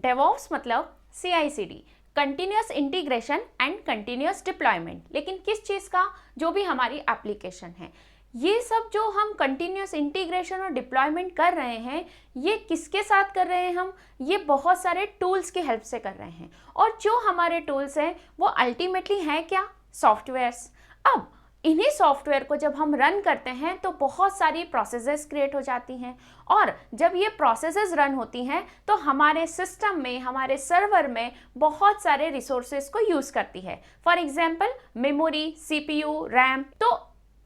DevOps मतलब CI/CD, continuous integration and continuous deployment. लेकिन किस चीज़ का? जो भी हमारी एप्लीकेशन है। ये सब जो हम कंटिन्यूस इंटीग्रेशन और डिप्लॉयमेंट कर रहे हैं, ये किसके साथ कर रहे हैं हम? ये बहुत सारे टूल्स की हेल्प से कर रहे हैं। और जो हमारे टूल्स हैं वो अल्टीमेटली हैं क्या? सॉफ्टवेयर्स। अब इन्हीं सॉफ्टवेयर को जब हम रन करते हैं तो बहुत सारी प्रोसेसेस क्रिएट हो जाती हैं, और जब ये प्रोसेसेस रन होती हैं तो हमारे सिस्टम में, हमारे सर्वर में बहुत सारे रिसोर्सेज को यूज़ करती है। For example memory, CPU, RAM. तो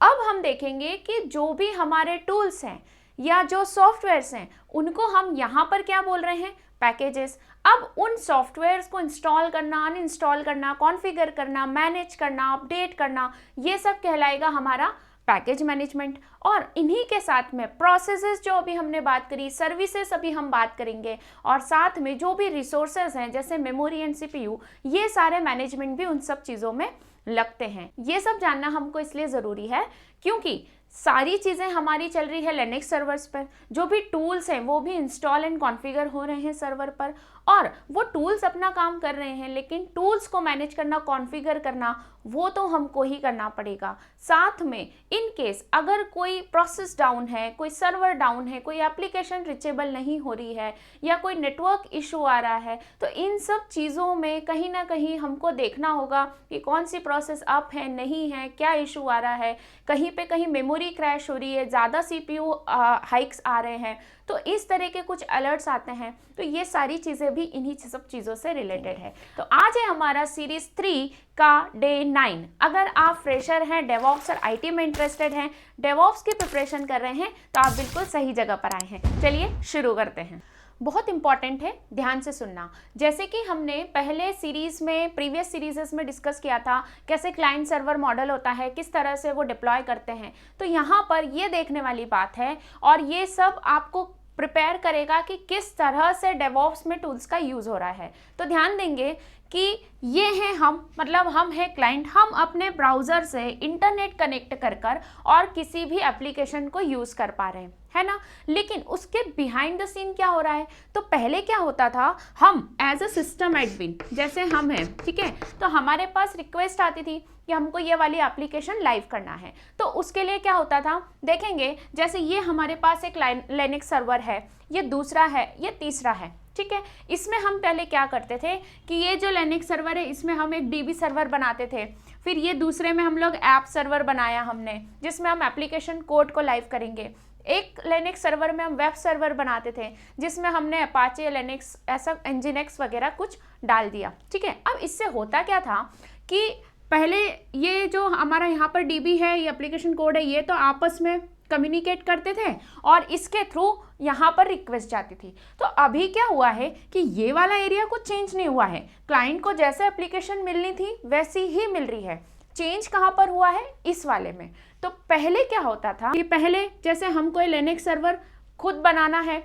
अब हम देखेंगे कि जो भी हमारे टूल्स हैं या जो सॉफ्टवेयर्स हैं उनको हम यहाँ पर क्या बोल रहे हैं? पैकेजेस। अब उन सॉफ्टवेयर्स को इंस्टॉल करना, अनइंस्टॉल करना, कॉन्फ़िगर करना, मैनेज करना, अपडेट करना, ये सब कहलाएगा हमारा पैकेज मैनेजमेंट। और इन्हीं के साथ में प्रोसेसेस जो अभी हमने बात करी, सर्विसेज अभी हम बात करेंगे, और साथ में जो भी रिसोर्सेज हैं जैसे मेमोरी एंड CPU, ये सारे मैनेजमेंट भी उन सब चीज़ों में लगते हैं। ये सब जानना हमको इसलिए ज़रूरी है क्योंकि सारी चीज़ें हमारी चल रही है लिनक्स सर्वर्स पर। जो भी टूल्स हैं वो भी इंस्टॉल एंड कॉन्फ़िगर हो रहे हैं सर्वर पर, और वो टूल्स अपना काम कर रहे हैं, लेकिन टूल्स को मैनेज करना, कॉन्फ़िगर करना, वो तो हमको ही करना पड़ेगा। साथ में इन केस अगर कोई प्रोसेस डाउन है, कोई सर्वर डाउन है, कोई एप्लीकेशन रिचेबल नहीं हो रही है, या कोई नेटवर्क इशू आ रहा है, तो इन सब चीज़ों में कहीं ना कहीं हमको देखना होगा कि कौन सी प्रोसेस अप है, नहीं है, क्या इशू आ रहा है, कहीं पे कहीं मेमोरी क्रैश हो रही है, ज़्यादा CPU हाइक्स आ रहे हैं, तो इस तरह के कुछ अलर्ट्स आते हैं। तो ये सारी चीज़ें भी इन्हीं सब चीज़ों से रिलेटेड है। तो आज है हमारा सीरीज 3 का डे 9। अगर आप फ्रेशर हैं, डेवॉप्स और IT में इंटरेस्टेड हैं, डेवॉप्स की प्रिपरेशन कर रहे हैं, तो आप बिल्कुल सही जगह पर आए हैं। चलिए शुरू करते हैं। बहुत इंपॉर्टेंट है, ध्यान से सुनना। जैसे कि हमने पहले सीरीज़ में, प्रीवियस सीरीज़ में डिस्कस किया था कैसे क्लाइंट सर्वर मॉडल होता है, किस तरह से वो डिप्लॉय करते हैं, तो यहाँ पर ये देखने वाली बात है, और ये सब आपको प्रिपेयर करेगा कि किस तरह से डेवॉप्स में टूल्स का यूज़ हो रहा है। तो ध्यान देंगे कि ये हैं हम, मतलब हम हैं क्लाइंट, हम अपने ब्राउज़र से इंटरनेट कनेक्ट कर और किसी भी एप्लीकेशन को यूज़ कर पा रहे हैं, है ना। लेकिन उसके बिहाइंड द सीन क्या हो रहा है? तो पहले क्या होता था, हम एज अ सिस्टम एडमिन, जैसे हम हैं, ठीक है, तो हमारे पास रिक्वेस्ट आती थी कि हमको ये वाली एप्लीकेशन लाइव करना है। तो उसके लिए क्या होता था, देखेंगे जैसे ये हमारे पास एक लिनक्स सर्वर है, ये दूसरा है, ये तीसरा है, ठीक है। इसमें हम पहले क्या करते थे कि ये जो लिनक्स सर्वर है इसमें हम एक DB सर्वर बनाते थे, फिर ये दूसरे में हम लोग ऐप सर्वर बनाया हमने, जिसमें हम एप्लीकेशन कोड को लाइव करेंगे। एक लिनक्स सर्वर में हम वेब सर्वर बनाते थे, जिसमें हमने अपाचे, लिनक्स, ऐसा nginx वगैरह कुछ डाल दिया, ठीक है। अब इससे होता क्या था कि पहले ये जो हमारा यहाँ पर DB है, ये एप्लीकेशन कोड है, ये तो आपस में कम्युनिकेट करते थे और इसके थ्रू यहाँ पर रिक्वेस्ट जाती थी। तो अभी क्या हुआ है कि ये वाला एरिया कुछ चेंज नहीं हुआ है, क्लाइंट को जैसे एप्लीकेशन मिलनी थी वैसी ही मिल रही है। चेंज कहाँ पर हुआ है? इस वाले में। तो पहले क्या होता था कि पहले जैसे हमको लिनक्स सर्वर खुद बनाना है,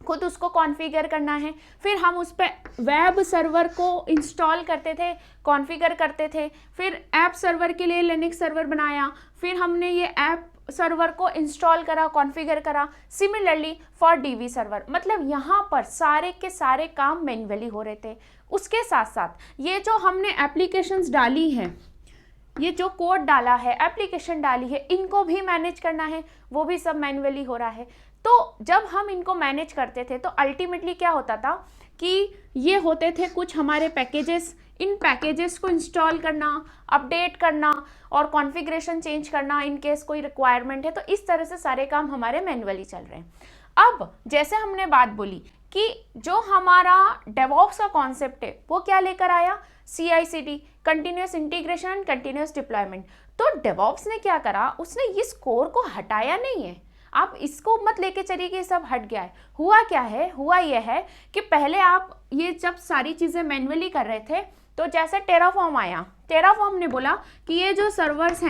खुद उसको कॉन्फ़िगर करना है, फिर हम उस पर वेब सर्वर को इंस्टॉल करते थे, कॉन्फ़िगर करते थे, फिर ऐप सर्वर के लिए लिनक्स सर्वर बनाया, फिर हमने ये ऐप सर्वर को इंस्टॉल करा, कॉन्फ़िगर करा। सिमिलरली फॉर DB सर्वर, मतलब यहाँ पर सारे के सारे काम मैन्युअली हो रहे थे। उसके साथ साथ ये जो हमने एप्लीकेशंस डाली हैं, ये जो कोड डाला है, एप्लीकेशन डाली है, इनको भी मैनेज करना है, वो भी सब मैन्युअली हो रहा है। तो जब हम इनको मैनेज करते थे तो अल्टीमेटली क्या होता था कि ये होते थे कुछ हमारे पैकेजेस, इन पैकेजेस को इंस्टॉल करना, अपडेट करना और कॉन्फ़िगरेशन चेंज करना इन केस कोई रिक्वायरमेंट है। तो इस तरह से सारे काम हमारे मैन्युअली चल रहे हैं। अब जैसे हमने बात बोली कि जो हमारा डेवॉप्स का कॉन्सेप्ट है वो क्या लेकर आया? CI/CD, continuous integration and continuous deployment. तो डेवॉप्स ने क्या करा, उसने इस कोर को हटाया नहीं है। आप इसको मत लेके चलिए कि सब हट गया है। हुआ क्या है, हुआ यह है कि पहले आप ये जब सारी चीज़ें मैन्युअली कर रहे थे तो जैसे टेराफॉर्म आया, टेराफॉर्म ने बोला कि ये जो सर्वर्स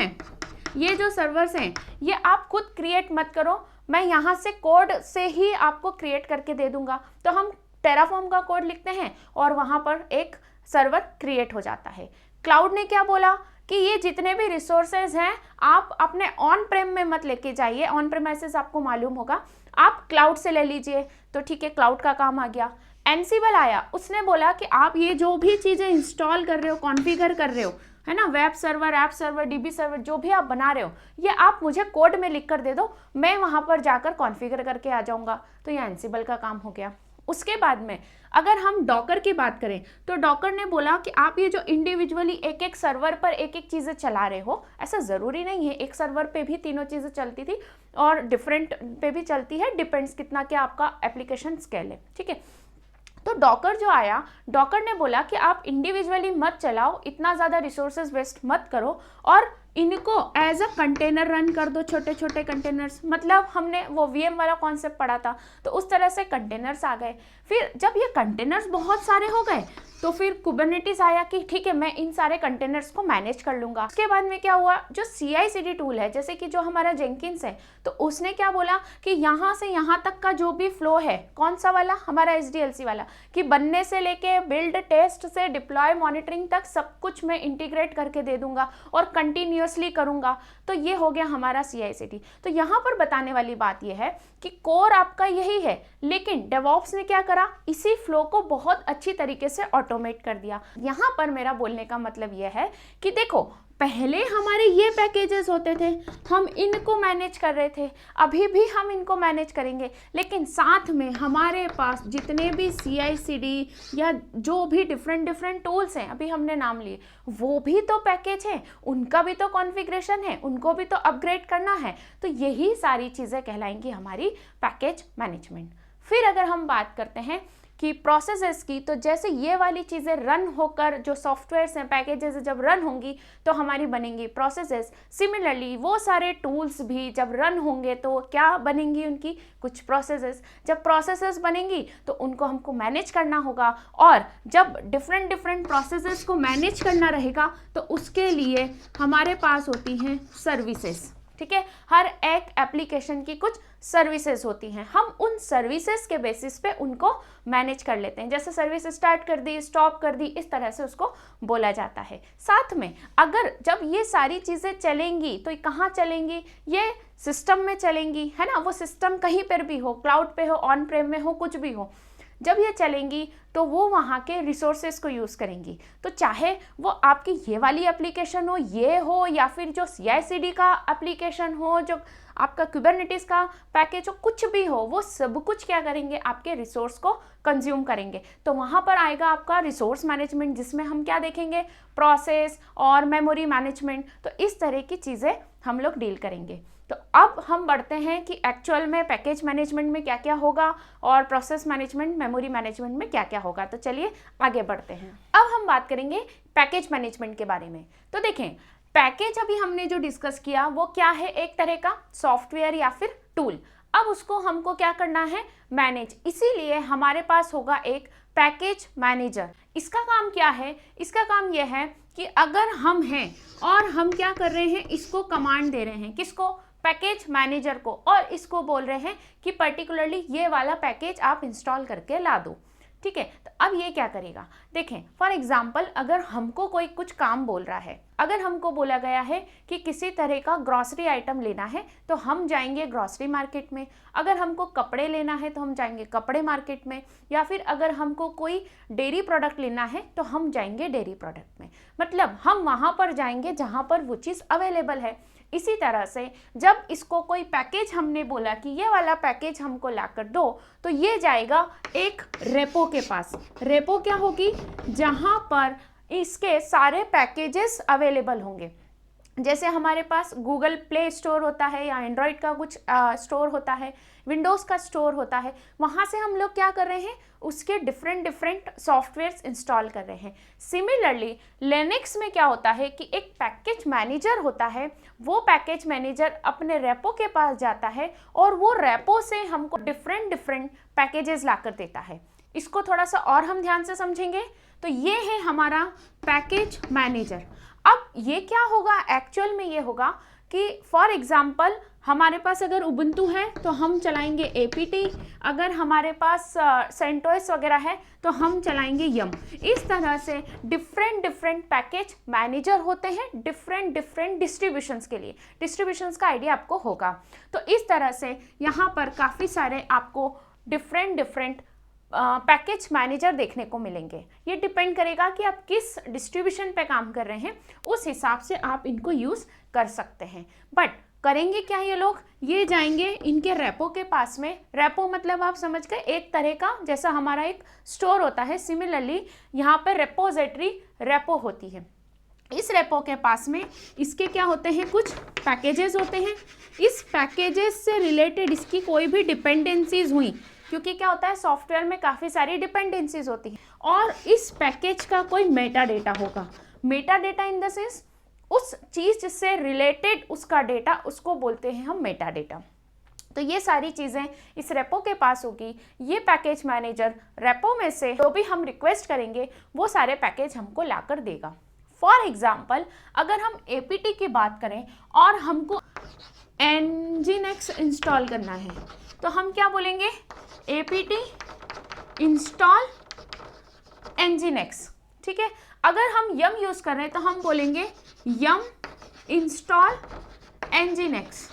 हैं ये आप खुद क्रिएट मत करो, मैं यहाँ से कोड से ही आपको क्रिएट करके दे दूंगा। तो हम टेराफॉर्म का कोड लिखते हैं और वहाँ पर एक सर्वर क्रिएट हो जाता है। क्लाउड ने क्या बोला कि ये जितने भी रिसोर्सेज हैं आप अपने ऑन प्रेम में मत लेके जाइए, ऑन प्रेमाइसेस आपको मालूम होगा, आप क्लाउड से ले लीजिए। तो ठीक है, क्लाउड का काम आ गया। एनसिबल आया, उसने बोला कि आप ये जो भी चीज़ें इंस्टॉल कर रहे हो, कॉन्फ़िगर कर रहे हो, है ना, web server, app server, dB server, जो भी आप बना रहे हो, ये आप मुझे कोड में लिख कर दे दो, मैं वहाँ पर जाकर कॉन्फ़िगर करके आ जाऊँगा। तो ये एनसिबल का काम हो गया। उसके बाद में अगर हम डॉकर की बात करें तो डॉकर ने बोला कि आप ये जो इंडिविजुअली एक एक सर्वर पर एक एक चीज़ें चला रहे हो, ऐसा ज़रूरी नहीं है, एक सर्वर पे भी तीनों चीज़ें चलती थी और डिफरेंट पे भी चलती है, डिपेंड्स कितना क्या आपका एप्लीकेशन स्केल है, ठीक है। तो डॉकर जो आया, डॉकर ने बोला कि आप इंडिविजुअली मत चलाओ, इतना ज़्यादा रिसोर्सेज वेस्ट मत करो और इनको एज अ कंटेनर रन कर दो, छोटे छोटे कंटेनर्स। मतलब हमने वो वीएम वाला कॉन्सेप्ट पढ़ा था, तो उस तरह से कंटेनर्स आ गए। फिर जब ये कंटेनर्स बहुत सारे हो गए तो फिर कुबरनेटिस आया कि ठीक है, मैं इन सारे कंटेनर्स को मैनेज कर लूँगा। उसके बाद में क्या हुआ, जो CI/CD टूल है, जैसे कि जो हमारा जेंकिंस है, तो उसने क्या बोला कि यहाँ से यहाँ तक का जो भी फ्लो है, कौन सा वाला, हमारा SDLC वाला, कि बनने से लेके बिल्ड, टेस्ट से डिप्लॉय, मॉनिटरिंग तक सब कुछ मैं इंटीग्रेट करके दे दूंगा और कंटिन्यूसली करूंगा। तो ये हो गया हमारा CI/CD। तो यहाँ पर बताने वाली बात यह है कि कोर आपका यही है, लेकिन डेवऑप्स ने क्या करा, इसी फ्लो को बहुत अच्छी तरीके से ऑटोमेट कर दिया। यहाँ पर मेरा बोलने का मतलब यह है कि देखो, पहले हमारे ये पैकेजेस होते थे, हम इनको मैनेज कर रहे थे, अभी भी हम इनको मैनेज करेंगे, लेकिन साथ में हमारे पास जितने भी CI/CD या जो भी डिफरेंट टूल्स हैं, अभी हमने नाम लिए, वो भी तो पैकेज हैं, उनका भी तो कॉन्फ़िगरेशन है, उनको भी तो अपग्रेड करना है। तो यही सारी चीज़ें कहलाएंगी हमारी पैकेज मैनेजमेंट। फिर अगर हम बात करते हैं कि प्रोसेसेस की, तो जैसे ये वाली चीज़ें रन होकर, जो सॉफ्टवेयर्स हैं, पैकेजेस जब रन होंगी तो हमारी बनेंगी प्रोसेसेस। सिमिलरली वो सारे टूल्स भी जब रन होंगे तो क्या बनेंगी, उनकी कुछ प्रोसेसेस। जब प्रोसेसेस बनेंगी तो उनको हमको मैनेज करना होगा, और जब डिफरेंट प्रोसेसेस को मैनेज करना रहेगा तो उसके लिए हमारे पास होती हैं सर्विसेज, ठीक है। हर एक एप्लीकेशन की कुछ सर्विसेज होती हैं, हम उन सर्विसेज के बेसिस पे उनको मैनेज कर लेते हैं। जैसे सर्विस स्टार्ट कर दी, स्टॉप कर दी, इस तरह से उसको बोला जाता है। साथ में अगर जब ये सारी चीज़ें चलेंगी तो कहाँ चलेंगी, ये सिस्टम में चलेंगी, है ना। वो सिस्टम कहीं पर भी हो, क्लाउड पे हो, ऑन प्रेम में हो, कुछ भी हो, जब ये चलेंगी तो वो वहाँ के रिसोर्सेज को यूज़ करेंगी। तो चाहे वो आपकी ये वाली एप्लीकेशन हो, ये हो, या फिर जो CI/CD का एप्लीकेशन हो, जो आपका कुबरनेटिस का पैकेज हो, कुछ भी हो, वो सब कुछ क्या करेंगे, आपके रिसोर्स को कंज्यूम करेंगे। तो वहाँ पर आएगा आपका रिसोर्स मैनेजमेंट, जिसमें हम क्या देखेंगे, प्रोसेस और मेमोरी मैनेजमेंट। तो इस तरह की चीज़ें हम लोग डील करेंगे। तो अब हम बढ़ते हैं कि एक्चुअल में पैकेज मैनेजमेंट में क्या क्या होगा और प्रोसेस मैनेजमेंट, मेमोरी मैनेजमेंट में क्या क्या होगा। तो चलिए आगे बढ़ते हैं। अब हम बात करेंगे पैकेज मैनेजमेंट के बारे में। तो देखें, पैकेज अभी हमने जो डिस्कस किया वो क्या है, एक तरह का सॉफ्टवेयर या फिर टूल। अब उसको हमको क्या करना है, मैनेज। इसीलिए हमारे पास होगा एक पैकेज मैनेजर। इसका काम क्या है, इसका काम यह है कि अगर हम हैं और हम क्या कर रहे हैं, इसको कमांड दे रहे हैं, किसको, पैकेज मैनेजर को, और इसको बोल रहे हैं कि पर्टिकुलरली ये वाला पैकेज आप इंस्टॉल करके ला दो, ठीक है। तो अब ये क्या करेगा, देखें, फॉर एग्जांपल अगर हमको कोई कुछ काम बोल रहा है, अगर हमको बोला गया है कि किसी तरह का ग्रॉसरी आइटम लेना है तो हम जाएंगे ग्रॉसरी मार्केट में, अगर हमको कपड़े लेना है तो हम जाएंगे कपड़े मार्केट में, या फिर अगर हमको कोई डेयरी प्रोडक्ट लेना है तो हम जाएंगे डेयरी प्रोडक्ट में। मतलब हम वहाँ पर जाएंगे जहाँ पर वो चीज़ अवेलेबल है। इसी तरह से जब इसको कोई पैकेज हमने बोला कि ये वाला पैकेज हमको ला कर दो, तो ये जाएगा एक रेपो के पास। रेपो क्या होगी, जहाँ पर इसके सारे पैकेजेस अवेलेबल होंगे। जैसे हमारे पास गूगल प्ले स्टोर होता है या एंड्रॉयड का कुछ स्टोर होता है, विंडोज़ का स्टोर होता है, वहाँ से हम लोग क्या कर रहे हैं, उसके डिफरेंट सॉफ्टवेयर्स इंस्टॉल कर रहे हैं। सिमिलरली लिनक्स में क्या होता है कि एक पैकेज मैनेजर होता है, वो पैकेज मैनेजर अपने रेपो के पास जाता है और वो रेपो से हमको डिफरेंट पैकेजेस ला कर देता है। इसको थोड़ा सा और हम ध्यान से समझेंगे तो ये है हमारा पैकेज मैनेजर। अब ये क्या होगा, एक्चुअल में ये होगा कि फॉर एग्जाम्पल हमारे पास अगर उबुंटू है तो हम चलाएंगे APT, अगर हमारे पास सेंटोस वगैरह है तो हम चलाएंगे यम। इस तरह से डिफरेंट पैकेज मैनेजर होते हैं डिफरेंट डिस्ट्रीब्यूशंस के लिए। डिस्ट्रीब्यूशंस का आइडिया आपको होगा। तो इस तरह से यहाँ पर काफ़ी सारे आपको डिफरेंट पैकेज मैनेजर देखने को मिलेंगे। ये डिपेंड करेगा कि आप किस डिस्ट्रीब्यूशन पे काम कर रहे हैं, उस हिसाब से आप इनको यूज़ कर सकते हैं। बट करेंगे क्या ये लोग, ये जाएंगे इनके रेपो के पास में। रेपो मतलब आप समझ गए, एक तरह का जैसा हमारा एक स्टोर होता है, सिमिलरली यहाँ पर रेपोजिटरी रेपो होती है। इस रेपो के पास में इसके क्या होते हैं, कुछ पैकेजेस होते हैं। इस पैकेजेस से रिलेटेड इसकी कोई भी डिपेंडेंसीज हुई, क्योंकि क्या होता है सॉफ्टवेयर में काफ़ी सारी डिपेंडेंसीज होती हैं, और इस पैकेज का कोई मेटा डेटा होगा। Meta data in the sense उस चीज़ से रिलेटेड उसका डेटा, उसको बोलते हैं हम मेटा डेटा। तो ये सारी चीज़ें इस रेपो के पास होगी। ये पैकेज मैनेजर रेपो में से जो भी हम रिक्वेस्ट करेंगे वो सारे पैकेज हमको ला कर देगा। फॉर एग्जाम्पल अगर हम APT की बात करें और हमको Nginx इंस्टॉल करना है, तो हम क्या बोलेंगे, APT इंस्टॉल Nginx, ठीक है। अगर हम यम यूज़ कर रहे हैं तो हम बोलेंगे यम इंस्टॉल Nginx।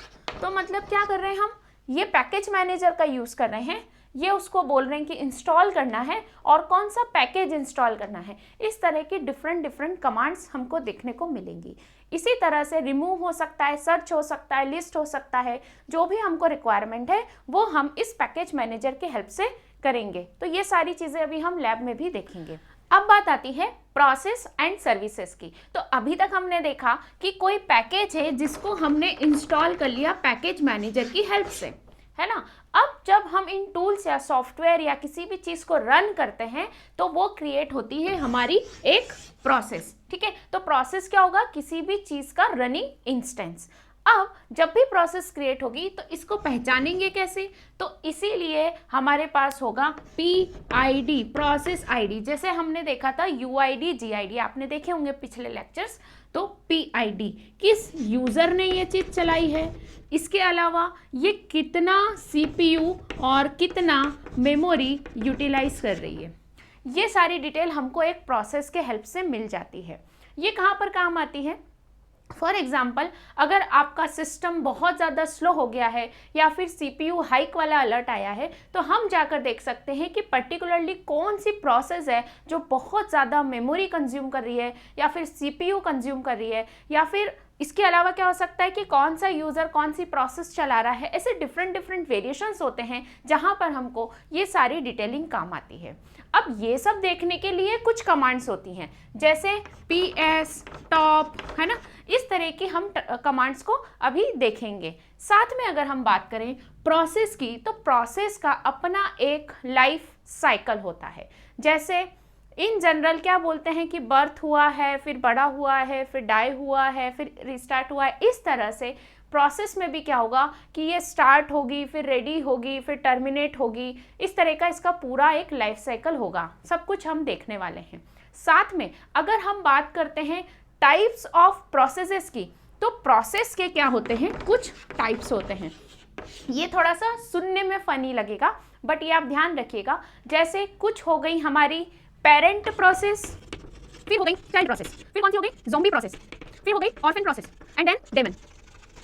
तो मतलब क्या कर रहे हैं हम, ये पैकेज मैनेजर का यूज़ कर रहे हैं, ये उसको बोल रहे हैं कि इंस्टॉल करना है और कौन सा पैकेज इंस्टॉल करना है। इस तरह की डिफरेंट कमांड्स हमको देखने को मिलेंगी। इसी तरह से रिमूव हो सकता है, सर्च हो सकता है, लिस्ट हो सकता है, जो भी हमको रिक्वायरमेंट है वो हम इस पैकेज मैनेजर की हेल्प से करेंगे। तो ये सारी चीज़ें अभी हम लैब में भी देखेंगे। अब बात आती है प्रोसेस एंड सर्विसेज की। तो अभी तक हमने देखा कि कोई पैकेज है जिसको हमने इंस्टॉल कर लिया पैकेज मैनेजर की हेल्प से, है ना। अब जब हम इन टूल्स या सॉफ्टवेयर या किसी भी चीज़ को रन करते हैं तो वो क्रिएट होती है हमारी एक प्रोसेस, ठीक है। तो प्रोसेस क्या होगा, किसी भी चीज़ का रनिंग इंस्टेंस। अब जब भी प्रोसेस क्रिएट होगी तो इसको पहचानेंगे कैसे, तो इसीलिए हमारे पास होगा PID, प्रोसेस ID। जैसे हमने देखा था UID GID, आपने देखे होंगे पिछले लेक्चर्स। तो PID किस यूज़र ने ये चीज़ चलाई है, इसके अलावा ये कितना CPU और कितना मेमोरी यूटिलाइज कर रही है, ये सारी डिटेल हमको एक प्रोसेस के हेल्प से मिल जाती है। ये कहाँ पर काम आती है, फॉर एग्जाम्पल अगर आपका सिस्टम बहुत ज़्यादा स्लो हो गया है या फिर CPU हाइक वाला अलर्ट आया है, तो हम जाकर देख सकते हैं कि पर्टिकुलरली कौन सी प्रोसेस है जो बहुत ज़्यादा मेमोरी कंज्यूम कर रही है या फिर CPU कंज्यूम कर रही है, या फिर इसके अलावा क्या हो सकता है कि कौन सा यूज़र कौन सी प्रोसेस चला रहा है। ऐसे डिफरेंट वेरिएशंस होते हैं जहाँ पर हमको ये सारी डिटेलिंग काम आती है। अब ये सब देखने के लिए कुछ कमांड्स होती हैं, जैसे PS, टॉप, है ना। इस तरह की हम कमांड्स को अभी देखेंगे। साथ में अगर हम बात करें प्रोसेस की, तो प्रोसेस का अपना एक लाइफ साइकिल होता है। जैसे इन जनरल क्या बोलते हैं कि बर्थ हुआ है, फिर बड़ा हुआ है, फिर डाई हुआ है, फिर रिस्टार्ट हुआ है। इस तरह से प्रोसेस में भी क्या होगा कि ये स्टार्ट होगी, फिर रेडी होगी, फिर टर्मिनेट होगी। इस तरह का इसका पूरा एक लाइफ साइकिल होगा। सब कुछ हम देखने वाले हैं। साथ में अगर हम बात करते हैं टाइप्स ऑफ प्रोसेसेस की, तो प्रोसेस के क्या होते हैं, कुछ टाइप्स होते हैं। ये थोड़ा सा सुनने में फनी लगेगा, बट ये आप ध्यान रखिएगा। जैसे कुछ हो गई हमारी पेरेंट प्रोसेस, फिर हो गई चाइल्ड प्रोसेस, फिर कौन सी हो गई, ज़ॉम्बी प्रोसेस, फिर हो गई orphan process and then daemon.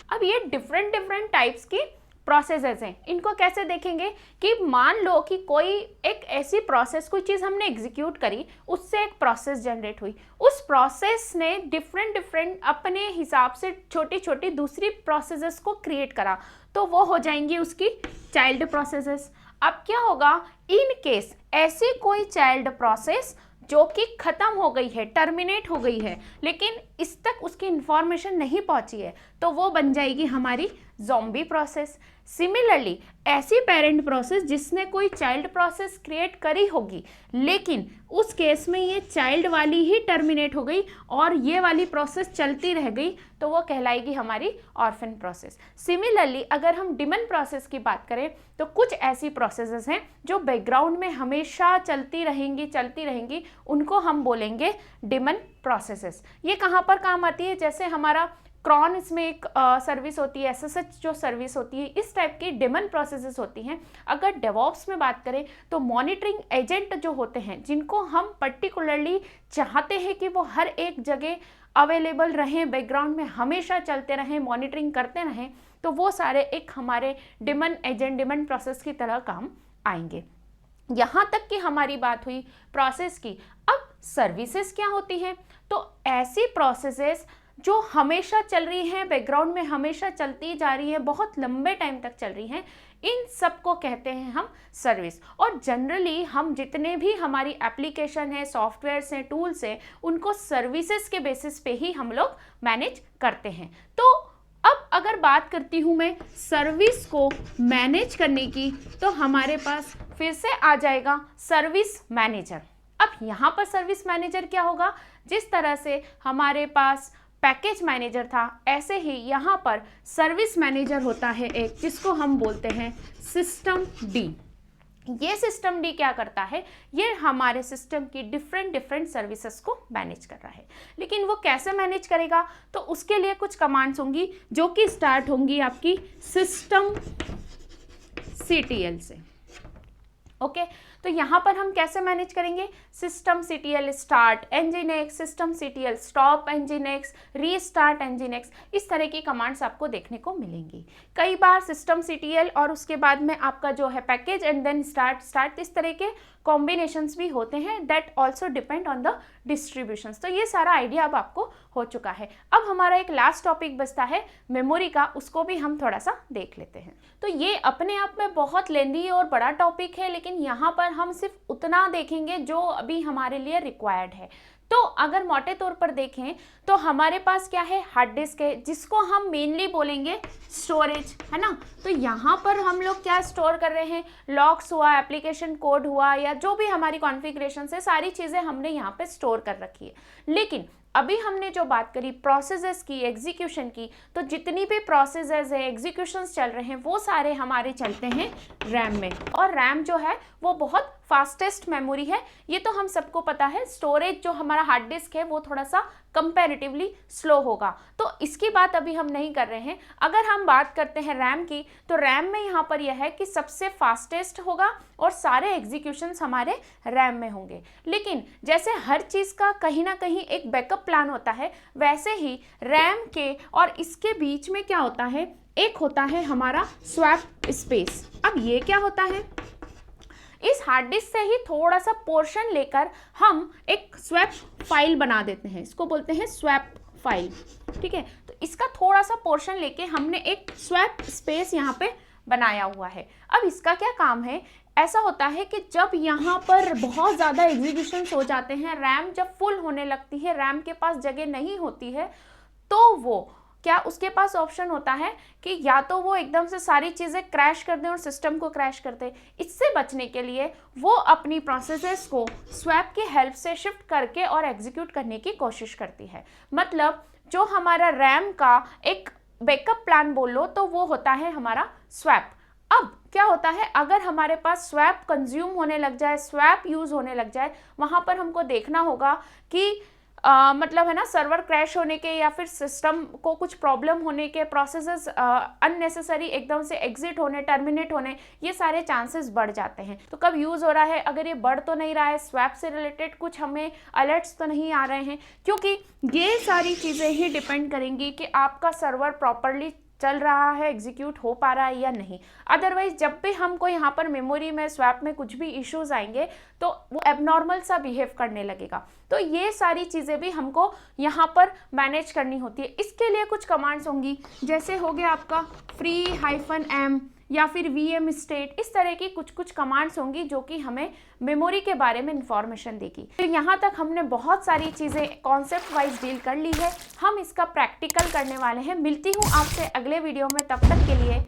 अब ये डिफरेंट टाइप्स की प्रोसेसेस हैं। इनको कैसे देखेंगे कि मान लो कि कोई एक ऐसी प्रोसेस, कोई चीज़ हमने एग्जीक्यूट करी, उससे एक प्रोसेस जनरेट हुई, उस प्रोसेस ने डिफरेंट अपने हिसाब से छोटी छोटी दूसरी प्रोसेसेस को क्रिएट करा, तो वो हो जाएंगी उसकी चाइल्ड प्रोसेसेस। अब क्या होगा, इन केस ऐसी कोई चाइल्ड प्रोसेस जो कि ख़त्म हो गई है, टर्मिनेट हो गई है, लेकिन इस तक उसकी इंफॉर्मेशन नहीं पहुंची है, तो वो बन जाएगी हमारी ज़ॉम्बी प्रोसेस। सिमिलरली ऐसी पेरेंट प्रोसेस जिसने कोई चाइल्ड प्रोसेस क्रिएट करी होगी, लेकिन उस केस में ये चाइल्ड वाली ही टर्मिनेट हो गई और ये वाली प्रोसेस चलती रह गई, तो वो कहलाएगी हमारी ऑर्फन प्रोसेस। सिमिलरली अगर हम डिमन प्रोसेस की बात करें, तो कुछ ऐसी प्रोसेसेस हैं जो बैकग्राउंड में हमेशा चलती रहेंगी, उनको हम बोलेंगे डिमन प्रोसेसेस। ये कहाँ पर काम आती है, जैसे हमारा क्रॉन, इसमें एक सर्विस होती है, SSH जो सर्विस होती है, इस टाइप की डिमन प्रोसेसेस होती हैं। अगर डेवॉप्स में बात करें तो मॉनिटरिंग एजेंट जो होते हैं, जिनको हम पर्टिकुलरली चाहते हैं कि वो हर एक जगह अवेलेबल रहें, बैकग्राउंड में हमेशा चलते रहें, मॉनिटरिंग करते रहें, तो वो सारे एक हमारे डिमन एजेंट, डिमन प्रोसेस की तरह काम आएंगे। यहाँ तक कि हमारी बात हुई प्रोसेस की। अब सर्विसेज क्या होती हैं? तो ऐसी प्रोसेसेस जो हमेशा चल रही हैं, बैकग्राउंड में हमेशा चलती जा रही है, बहुत लंबे टाइम तक चल रही हैं, इन सब को कहते हैं हम सर्विस। और जनरली हम जितने भी हमारी एप्लीकेशन है, सॉफ्टवेयर्स हैं, टूल्स हैं, उनको सर्विसेज के बेसिस पे ही हम लोग मैनेज करते हैं। तो अब अगर बात करती हूँ मैं सर्विस को मैनेज करने की, तो हमारे पास फिर से आ जाएगा सर्विस मैनेजर। अब यहाँ पर सर्विस मैनेजर क्या होगा? जिस तरह से हमारे पास पैकेज मैनेजर था, ऐसे ही यहाँ पर सर्विस मैनेजर होता है एक, जिसको हम बोलते हैं सिस्टम डी। ये सिस्टम डी क्या करता है? ये हमारे सिस्टम की डिफरेंट सर्विसेज को मैनेज कर रहा है। लेकिन वो कैसे मैनेज करेगा? तो उसके लिए कुछ कमांड्स होंगी जो कि स्टार्ट होंगी आपकी सिस्टम CTL से। ओके, तो यहाँ पर हम कैसे मैनेज करेंगे? System CTL start nginx, system CTL stop nginx, restart nginx, इस तरह की कमांड्स आपको देखने को मिलेंगी। कई बार सिस्टम CTL और उसके बाद में आपका जो है पैकेज एंड देन स्टार्ट, इस तरह के कॉम्बिनेशंस भी होते हैं, that also depend on the distributions. तो ये सारा आइडिया अब आपको हो चुका है। अब हमारा एक लास्ट टॉपिक बचता है मेमोरी का, उसको भी हम थोड़ा सा देख लेते हैं। तो ये अपने आप में बहुत लेंदी और बड़ा टॉपिक है, लेकिन यहाँ पर हम सिर्फ उतना देखेंगे जो अभी हमारे लिए रिक्वायर्ड है। तो अगर मोटे तौर पर देखें तो हमारे पास क्या है? हार्ड डिस्क है, जिसको हम मेनली बोलेंगे स्टोरेज, है ना। तो यहाँ पर हम लोग क्या स्टोर कर रहे हैं? लॉग्स हुआ, एप्लीकेशन कोड हुआ, या जो भी हमारी कॉन्फ़िगरेशन है, सारी चीज़ें हमने यहाँ पे स्टोर कर रखी है। लेकिन अभी हमने जो बात करी प्रोसेसेस की, एग्जीक्यूशन की, तो जितनी भी प्रोसेसेस है, एग्जीक्यूशंस चल रहे हैं, वो सारे हमारे चलते हैं रैम में। और रैम जो है वो बहुत फास्टेस्ट मेमोरी है, ये तो हम सबको पता है। स्टोरेज जो हमारा हार्ड डिस्क है वो थोड़ा सा कंपैरेटिवली स्लो होगा, तो इसकी बात अभी हम नहीं कर रहे हैं। अगर हम बात करते हैं रैम की, तो रैम में यहाँ पर यह है कि सबसे फास्टेस्ट होगा और सारे एग्जीक्यूशंस हमारे रैम में होंगे। लेकिन जैसे हर चीज़ का कहीं ना कहीं एक बैकअप प्लान होता है, वैसे ही रैम के और इसके बीच में क्या होता है? एक होता है हमारा स्वैप स्पेस। अब ये क्या होता है? इस हार्ड डिस्क से ही थोड़ा सा पोर्शन लेकर हम एक स्वैप फाइल बना देते हैं, इसको बोलते हैं स्वैप फाइल, ठीक है। तो इसका थोड़ा सा पोर्शन लेके हमने एक स्वैप स्पेस यहाँ पे बनाया हुआ है। अब इसका क्या काम है? ऐसा होता है कि जब यहाँ पर बहुत ज़्यादा एग्जीक्यूशंस हो जाते हैं, रैम जब फुल होने लगती है, रैम के पास जगह नहीं होती है, तो वो क्या उसके पास ऑप्शन होता है कि या तो वो एकदम से सारी चीज़ें क्रैश कर दें और सिस्टम को क्रैश कर दें। इससे बचने के लिए वो अपनी प्रोसेसेस को स्वैप की हेल्प से शिफ्ट करके और एग्जीक्यूट करने की कोशिश करती है। मतलब जो हमारा रैम का एक बैकअप प्लान बोल लो, तो वो होता है हमारा स्वैप। अब क्या होता है? अगर हमारे पास स्वैप कंज्यूम होने लग जाए, स्वैप यूज़ होने लग जाए, वहाँ पर हमको देखना होगा कि मतलब है ना, सर्वर क्रैश होने के या फिर सिस्टम को कुछ प्रॉब्लम होने के, प्रोसेसेस अननेसेसरी एकदम से एग्जिट होने, टर्मिनेट होने, ये सारे चांसेस बढ़ जाते हैं। तो कब यूज़ हो रहा है, अगर ये बढ़ तो नहीं रहा है, स्वैप से रिलेटेड कुछ हमें अलर्ट्स तो नहीं आ रहे हैं, क्योंकि ये सारी चीज़ें ही डिपेंड करेंगी कि आपका सर्वर प्रॉपरली चल रहा है, एग्जीक्यूट हो पा रहा है या नहीं। अदरवाइज जब भी हमको यहाँ पर मेमोरी में, स्वैप में कुछ भी इश्यूज आएंगे, तो वो एबनॉर्मल सा बिहेव करने लगेगा। तो ये सारी चीज़ें भी हमको यहाँ पर मैनेज करनी होती है। इसके लिए कुछ कमांड्स होंगी, जैसे हो गया आपका free-m या फिर VM state, इस तरह की कुछ कमांड्स होंगी जो कि हमें मेमोरी के बारे में इंफॉर्मेशन देगी। तो यहाँ तक हमने बहुत सारी चीज़ें कॉन्सेप्ट वाइज डील कर ली है, हम इसका प्रैक्टिकल करने वाले हैं। मिलती हूँ आपसे अगले वीडियो में, तब तक के लिए